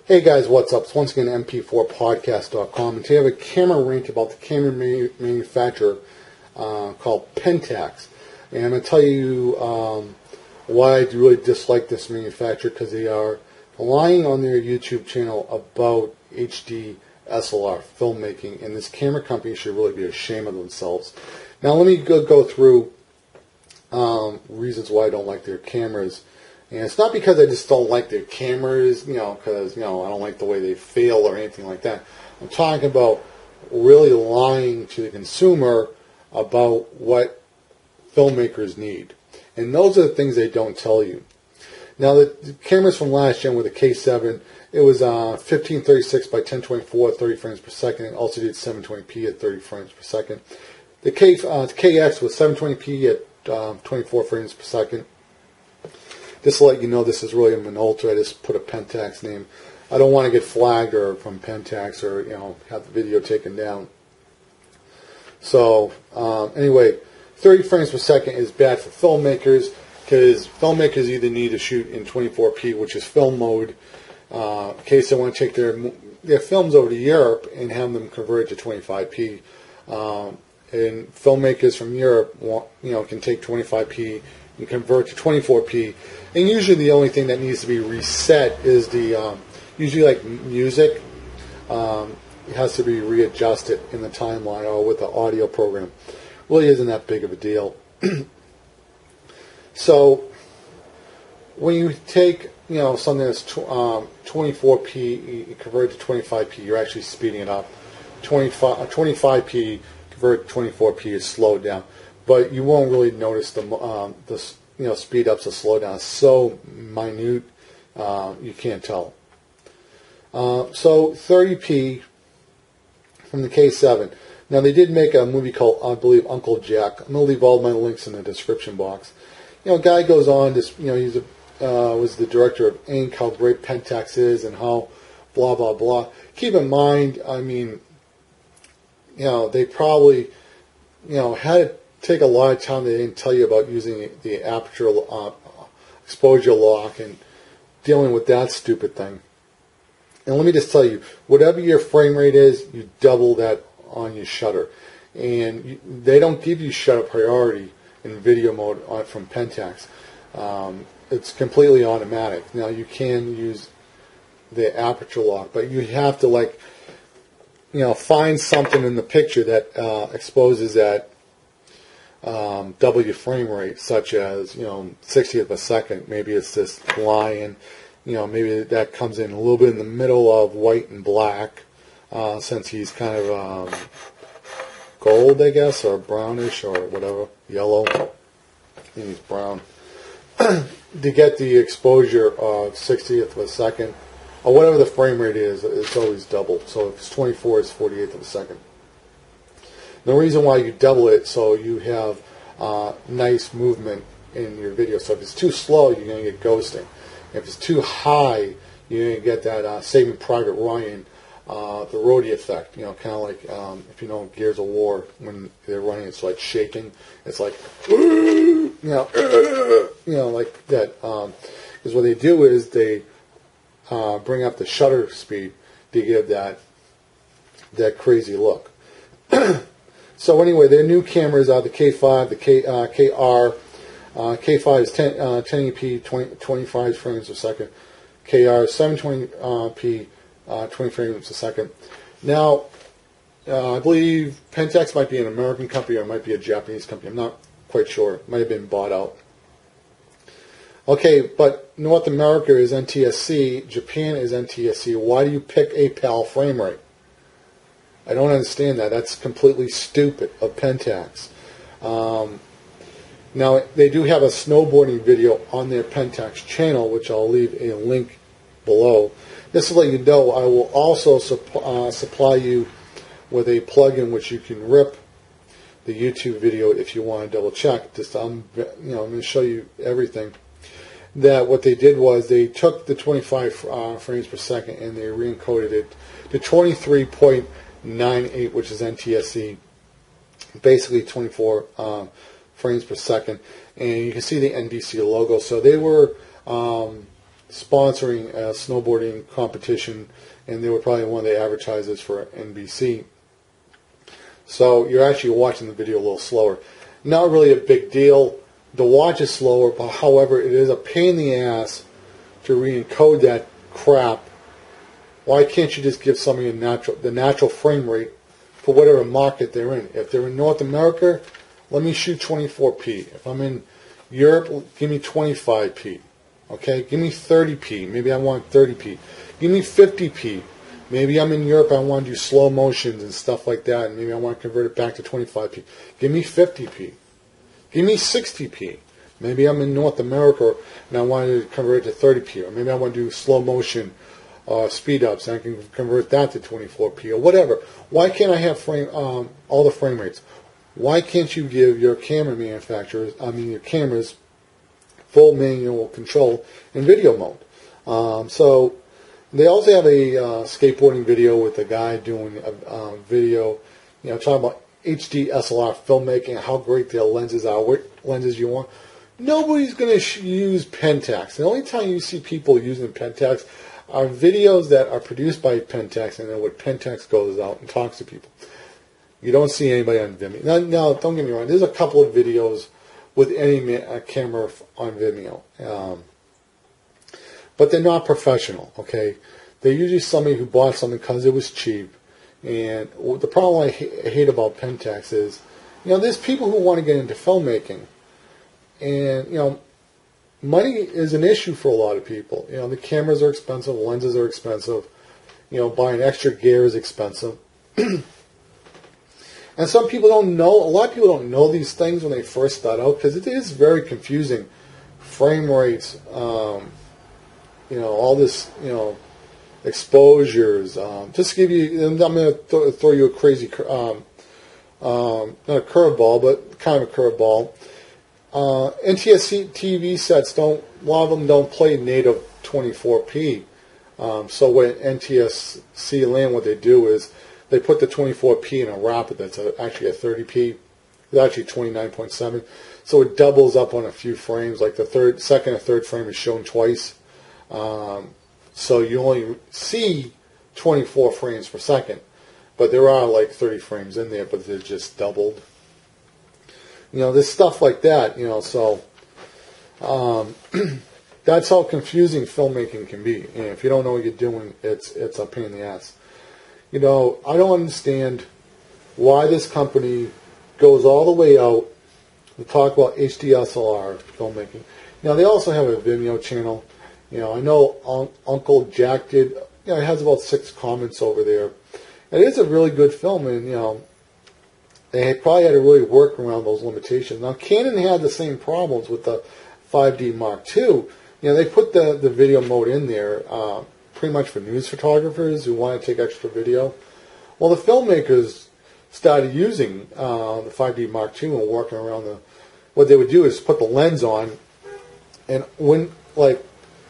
Hey guys, what's up? It's once again mp4podcast.com, and today I have a camera rant about the camera manufacturer called Pentax. And I'm going to tell you why I really dislike this manufacturer, because they are lying on their YouTube channel about HDLSR filmmaking, and this camera company should really be ashamed of themselves. Now let me go through reasons why I don't like their cameras. And it's not because I just don't like their cameras, because, I don't like the way they feel or anything like that. I'm talking about really lying to the consumer about what filmmakers need. And those are the things they don't tell you. Now, the cameras from last gen with the K7, it was 1536 by 1024 at 30 frames per second. It also did 720p at 30 frames per second. The KX was 720p at 24 frames per second. Just to let you know, this is really a Minolta. I just put a Pentax name. I don't want to get flagged or from Pentax or have the video taken down. So anyway, 30 frames per second is bad for filmmakers, because filmmakers either need to shoot in 24p, which is film mode, in case they want to take their films over to Europe and have them converted to 25p. And filmmakers from Europe can take 25p and convert to 24p. And usually the only thing that needs to be reset is the, usually like music, it has to be readjusted in the timeline or with the audio program. Really isn't that big of a deal. So when you take, something that's 24p, you convert it to 25p, you're actually speeding it up. 25p convert to 24p is slowed down. But you won't really notice the speed ups or slow down. It's so minute, you can't tell. So 30p from the K7. Now they did make a movie called, I believe, Uncle Jack. I'm gonna leave all my links in the description box. Guy goes on to, he's was the director of Inc., how great Pentax is, and how blah blah blah. Keep in mind, they probably, had to take a lot of time. They didn't tell you about using the aperture exposure lock and dealing with that stupid thing. And let me just tell you, whatever your frame rate is, you double that on your shutter. And they don't give you shutter priority in video mode from Pentax. It's completely automatic. Now you can use the aperture lock, but you have to find something in the picture that exposes that double your frame rate, such as 60th of a second. Maybe it's this lion. Maybe that comes in a little bit in the middle of white and black, since he's kind of gold, I guess, or brownish or whatever, yellow. I think he's brown. To get the exposure of 60th of a second, or whatever the frame rate is, it's always double. So if it's 24, it's 48th of a second. The reason why you double it, so you have nice movement in your video. So if it's too slow, you're going to get ghosting. If it's too high, you're going to get that Saving Private Ryan, the roadie effect. Kind of like if you know Gears of War, when they're running, it's like shaking. It's like, like that. Because what they do is they bring up the shutter speed to give that crazy look. So anyway, their new cameras are the K5, the KR. K5 is 1080p, 25 frames per second. KR is 720p, 20 frames a second. Now, I believe Pentax might be an American company or it might be a Japanese company. I'm not quite sure. It might have been bought out. Okay, but North America is NTSC, Japan is NTSC. Why do you pick a PAL frame rate? I don't understand that. That's completely stupid of Pentax. Now, they do have a snowboarding video on their Pentax channel, which I'll leave a link below. Just to let you know, I will also supply you with a plugin which you can rip the YouTube video if you want to double check. Just I'm going to show you everything. That what they did was they took the 25 frames per second and they re-encoded it to 23.98, which is NTSC, basically 24 frames per second, and you can see the NBC logo. So they were sponsoring a snowboarding competition, and they were probably one of the advertisers for NBC. So you're actually watching the video a little slower. Not really a big deal. The watch is slower, but however, it is a pain in the ass to re-encode that crap. Why can't you just give somebody the natural frame rate for whatever market they're in? If they're in North America, let me shoot 24p. If I'm in Europe, give me 25p. Okay, give me 30p. Maybe I want 30p. Give me 50p. Maybe I'm in Europe, I want to do slow motions and stuff like that, and maybe I want to convert it back to 25p. Give me 50p. Give me 60p. Maybe I'm in North America and I want to convert it to 30p, or maybe I want to do slow motion speed ups and I can convert that to 24p or whatever. Why can't I have all the frame rates? Why can't you give your camera manufacturers, your cameras, full manual control in video mode? So they also have a skateboarding video with a guy doing a video, talking about HDLSR filmmaking, how great their lenses are, what lenses you want. Nobody's going to use Pentax. The only time you see people using Pentax are videos that are produced by Pentax, and then when Pentax goes out and talks to people. You don't see anybody on Vimeo. Now, don't get me wrong. There's a couple of videos with any camera on Vimeo. But they're not professional, okay? They're usually somebody who bought something because it was cheap. And the problem I hate about Pentax is, there's people who want to get into filmmaking. And, money is an issue for a lot of people. The cameras are expensive, lenses are expensive. Buying extra gear is expensive. And some people don't know, a lot of people don't know these things when they first start out because it is very confusing. Frame rates, all this, exposures. Just to give you, I'm going to throw you a crazy, not a curveball, but kind of a curveball. NTSC TV sets a lot of them don't play native 24p. So when NTSC land, what they do is they put the 24p in a wrapper that's actually a 30p. It's actually 29.7. So it doubles up on a few frames, like the second or third frame is shown twice. So you only see 24 frames per second. But there are like 30 frames in there, but they're just doubled. There's stuff like that, so that's how confusing filmmaking can be. And if you don't know what you're doing, it's a pain in the ass. I don't understand why this company goes all the way out to talk about HDSLR filmmaking. They also have a Vimeo channel. I know Uncle Jack did, it has about 6 comments over there. It is a really good film, and, they probably had to really work around those limitations. Now, Canon had the same problems with the 5D Mark II. They put the video mode in there pretty much for news photographers who want to take extra video. Well, the filmmakers started using the 5D Mark II and working around what they would do is put the lens on and wouldn't,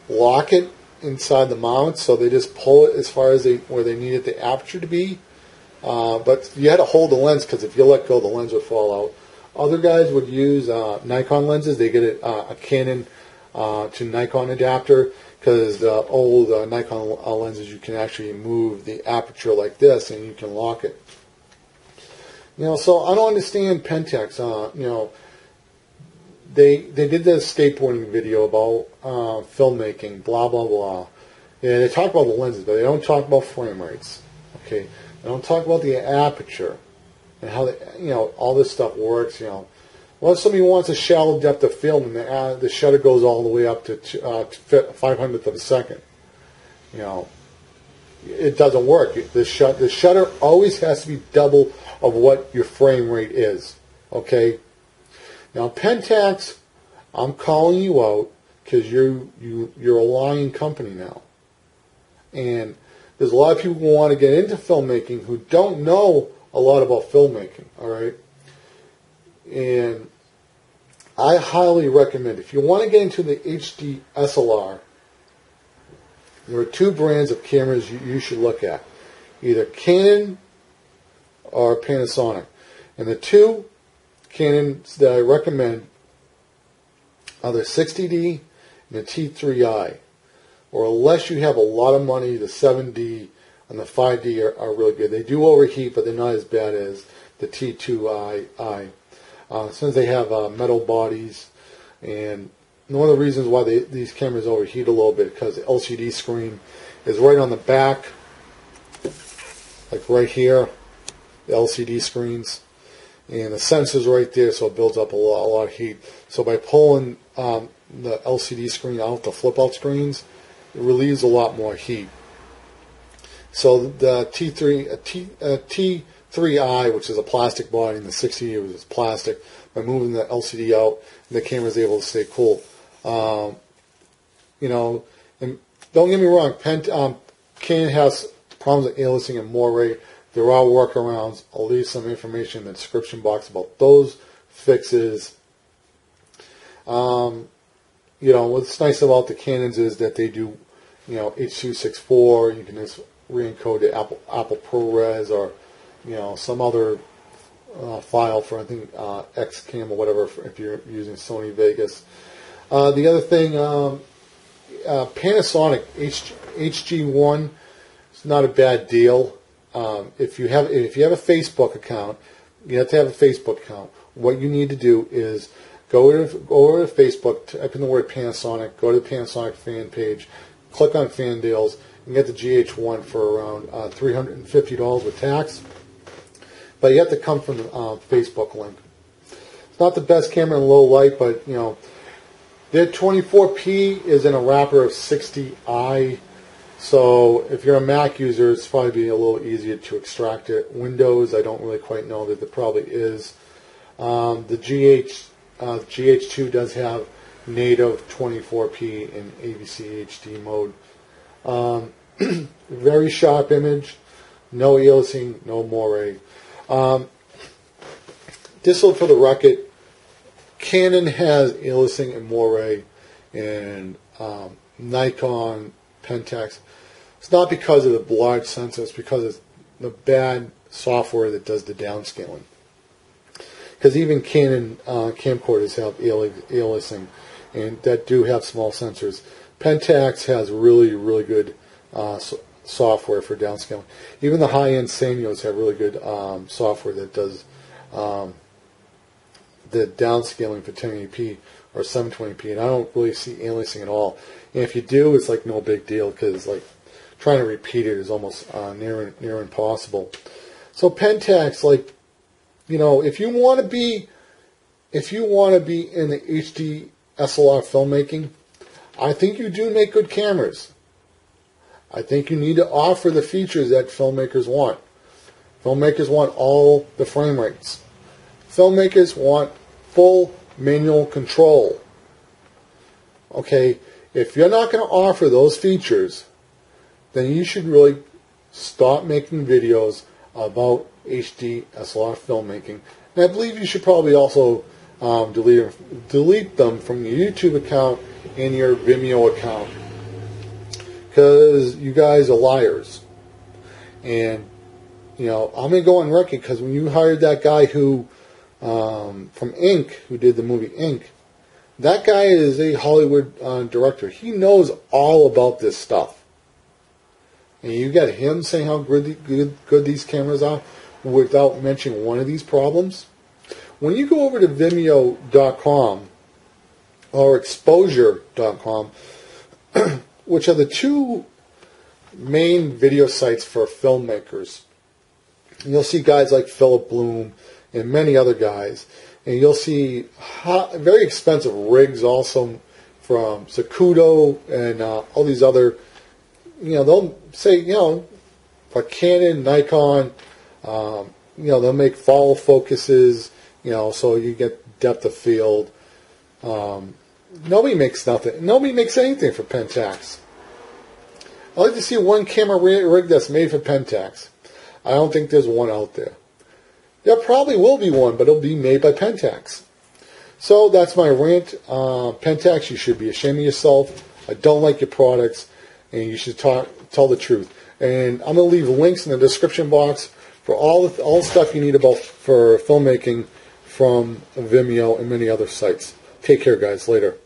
lock it inside the mount, so they just pull it as far as where they needed the aperture to be. But you had to hold the lens because if you let go, the lens would fall out. Other guys would use Nikon lenses. They get a Canon to Nikon adapter because the old Nikon lenses, you can actually move the aperture like this and you can lock it. So I don't understand Pentax. They did the skateboarding video about filmmaking, blah, blah, blah. And they talk about the lenses, but they don't talk about frame rates. Okay. They don't talk about the aperture and how all this stuff works. Well, if somebody wants a shallow depth of film and the shutter goes all the way up to 500th of a second, it doesn't work. The shutter always has to be double of what your frame rate is. Okay. Now, Pentax, I'm calling you out because you're a lying company now, and there's a lot of people who want to get into filmmaking who don't know a lot about filmmaking, all right? And I highly recommend, if you want to get into the HDSLR, there are 2 brands of cameras you should look at, either Canon or Panasonic. And the 2 Canons that I recommend are the 60D and the T3i. or unless you have a lot of money, the 7D and the 5D are really good. They do overheat, but they're not as bad as the T2i. Since they have metal bodies, and one of the reasons why these cameras overheat a little bit because the LCD screen is right on the back, like right here, the LCD screens, and the sensor's right there, so it builds up a lot of heat. So by pulling the LCD screen out, the flip-out screens, it relieves a lot more heat. So the T3i, which is a plastic body, and the 60 is plastic, by moving the LCD out, the camera is able to stay cool. You know, and don't get me wrong, Canon has problems with aliasing and moire. There are workarounds. I'll leave some information in the description box about those fixes. You know, what's nice about the Canons is that they do, you know, H.264. You can just re-encode the Apple ProRes or, you know, some other file for, I think, XCam or whatever, if you're using Sony Vegas. The other thing, Panasonic HG1 is not a bad deal. If you have a Facebook account, you have to have a Facebook account. What you need to do is go to Facebook, type in the word Panasonic, go to the Panasonic fan page, click on fan deals, and get the GH1 for around $350 with tax. But you have to come from the Facebook link. It's not the best camera in low light, but you know, their 24p is in a wrapper of 60i. So if you're a Mac user, it's probably be a little easier to extract it. Windows, I don't really quite know that there probably is. The GH2 does have native 24p in AVC HD mode. Very sharp image, no aliasing, no moire. Just for the record, Canon has aliasing and moire, and Nikon, Pentax. It's not because of the large sensor, it's because of the bad software that does the downscaling. Because even Canon camcorders have aliasing, and that do have small sensors. Pentax has really, really good software for downscaling. Even the high-end Sanyos have really good software that does the downscaling for 1080p or 720p, and I don't really see aliasing at all. And if you do, it's like no big deal because like trying to repeat it is almost near impossible. So Pentax, like, you know, if you want to be in the HD SLR filmmaking, I think you do make good cameras. I think you need to offer the features that filmmakers want. Filmmakers want all the frame rates. Filmmakers want full manual control. Okay, if you're not going to offer those features, then you should really stop making videos about HD SLR filmmaking. And I believe you should probably also delete them from your YouTube account and your Vimeo account, because you guys are liars. And you know, I'm going to go on record, because when you hired that guy who from Ink, who did the movie Ink, that guy is a Hollywood director. He knows all about this stuff. And you got him saying how good these cameras are without mentioning one of these problems. When you go over to Vimeo.com or Exposure.com, which are the two main video sites for filmmakers, you'll see guys like Philip Bloom and many other guys, and you'll see very expensive rigs also from Sakudo and all these other, you know, they'll say, you know, for Canon, Nikon, you know, they'll make follow focuses, you know, so you get depth of field. Nobody makes nothing. Nobody makes anything for Pentax. I'd like to see one camera rig that's made for Pentax. I don't think there's one out there. There probably will be one, but it'll be made by Pentax. So that's my rant. Pentax, you should be ashamed of yourself. I don't like your products, and you should tell the truth. And I'm going to leave links in the description box for all the stuff you need for filmmaking from Vimeo and many other sites. Take care, guys. Later.